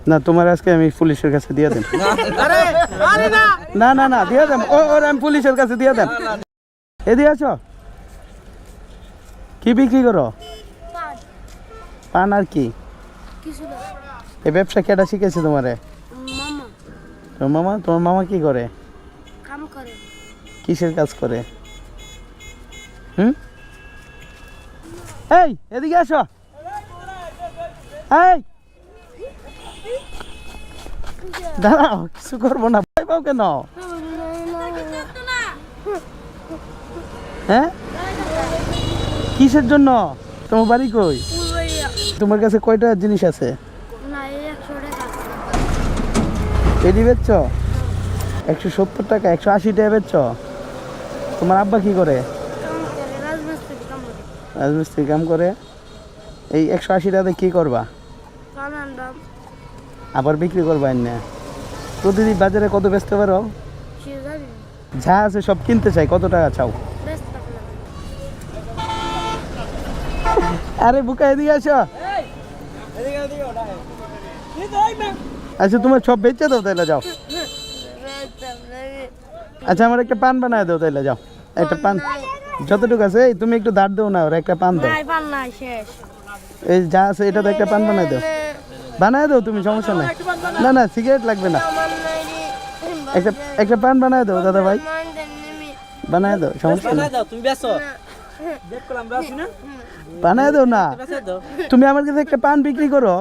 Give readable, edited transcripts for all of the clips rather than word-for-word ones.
না তোমার আজকে আমি পুলিশের কাছে দিয়ে দেন। না না না দিয়ে দেন, ওর আমি পুলিশের কাছে দিয়ে দেন। এদিকে আছো, কি বিক্রি করো? পান আর কি? এই ব্যবসা কেটা শিখেছে তোমারে? তোমার মামা। তোমার মামা কি করে? কিসের কাজ করে? এই এদিকে আসো। এই দাঁড়াও, কিছু করবো না, ভয় পাও কেন? হ্যাঁ কিসের জন্য? তোমার বাড়ি কই? তোমার কাছে কয়টা জিনিস আছে? এটি বেচছ 170 টাকা, 180 টাকা বেচছ। তোমার আব্বা কি করে? রাজমিস্ত্রি কাম করে। এই 180 টাকাতে কি করবা? আবার বিক্রি করবা? না প্রতিদিন বাজারে কত বেচতে পারো? যা আছে সব কিনতে চাই, কত টাকা চাও? আরে বুকা এদিকে আসো। আচ্ছা তোমার সব বেচে দাও তাইলে, যাও। আচ্ছা আমার একটা পান বানায় দাও তাইলে, যাও। একটা পান যতটুকু আছে, এই তুমি একটু দাঁড় দাও না, ওরা একটা পান দাও। এই যা আছে এটা তো একটা পান বানায় দাও। বানায় দাও তুমি, সমস্যা নাই। না না সিগারেট লাগবে না, একটা পান বানায় দাও দাদা ভাই, বানায় দাও, সমস্যা নাই। বানায় দাও না, তুমি আমার কাছে একটা পান বিক্রি করো।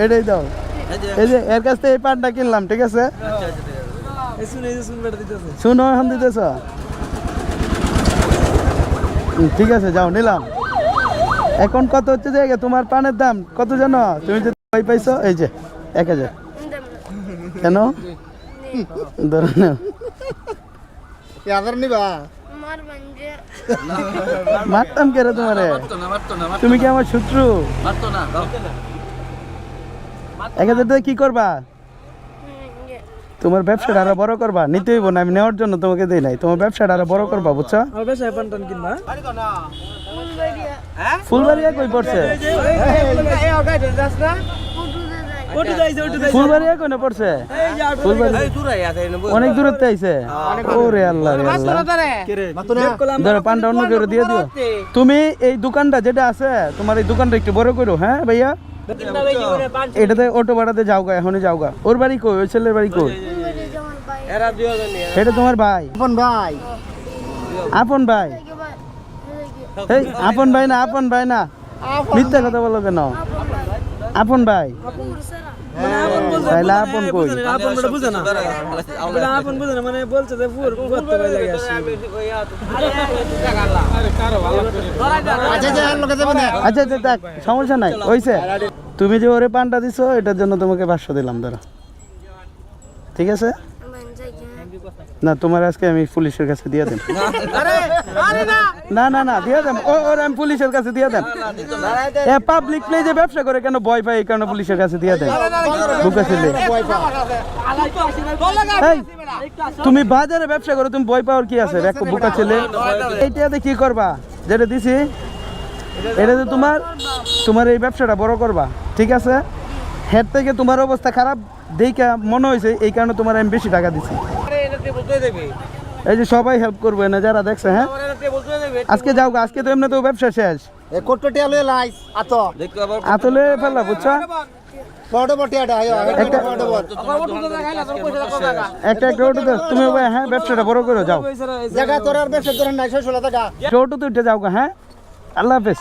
এটাই দাও, এই যে এর কাছ থেকে এই পানটা কিনলাম, ঠিক আছে? শুনো এখন দিতেছ, ঠিক আছে যাও, নিলাম। এখন কত হচ্ছে জায়গা তোমার পানের দাম কত জানো? তুমি যে ভয় পাইছো, এই যে 1000। কেন ধরো না, মারতাম কে রে তোমারে? তুমি কি আমার শত্রু? 1000 টাকা কি করবা? তোমার ব্যবসাটা আরো বড় করবা। নিতে হইব না, আমি নেওয়ার জন্য তোমাকে দেই নাই। তোমার ব্যবসাটা আরো বড় করবা, বুঝছো? ফুলবাড়িয়া কই পড়ছে? ফুলবাড়িয়া কই না পড়ছে? অনেক দূরত্বে আইছে। ওরে আল্লাহ রে আল্লাহ, ধরো পানটা অন্য কেউ দিয়ে দিও। তুমি এই দোকানটা যেটা আছে তোমার, এই দোকানটা একটু বড় করো। হ্যাঁ ভাইয়া, এটাতে অটো ভাড়াতে যাওগা, এখনই যাওগা। ওর বাড়ি কই? ওই ছেলের বাড়ি কই? এটা তোমার ভাই? আপন ভাই? আপন ভাই? এই আপন ভাই না, আপন ভাই না, মিথ্যা কথা বলো কেন? আপন ভাই তাইলে আপন কই? আচ্ছা দেখ, সমস্যা নাই, হইছে। তুমি যে ওরে পানটা দিছো এটার জন্য তোমাকে 500 দিলাম, ধরো, ঠিক আছে? না তোমার আজকে আমি পুলিশের কাছে দিয়ে দেন। না না না দিয়ে দেন, ওর আমি পুলিশের কাছে দিয়ে দেন। পাবলিক প্লেসে ব্যবসা করে কেন ভয় পাই? এই কারণে পুলিশের কাছে দিয়ে দেন। বুকা ছেলে, তুমি বাজারে ব্যবসা করো, তুমি ভয় পাওয়ার কি আছে? দেখো বুকা ছেলে, এইটাতে কি করবা? যেটা দিছি এটাতে তোমার এই ব্যবসাটা বড় করবা, ঠিক আছে? হেড থেকে তোমার অবস্থা খারাপ দেখে মনে হয়েছে, এই কারণে তোমার আমি বেশি টাকা দিছি। এই যে সবাই হেল্প করবে না যারা দেখছে। হ্যাঁ আজকে যাও, আজকে তো এমনি তো ব্যবসা শেষ। আতলে ফেললা, বুঝছো? একটা অটো দাও তুমি। হ্যাঁ ব্যবসাটা বড় করে যাও, অটো তো উঠে যাও। হ্যাঁ আল্লাহ হাফেজ,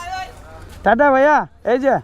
টাটা ভাইয়া। এই যে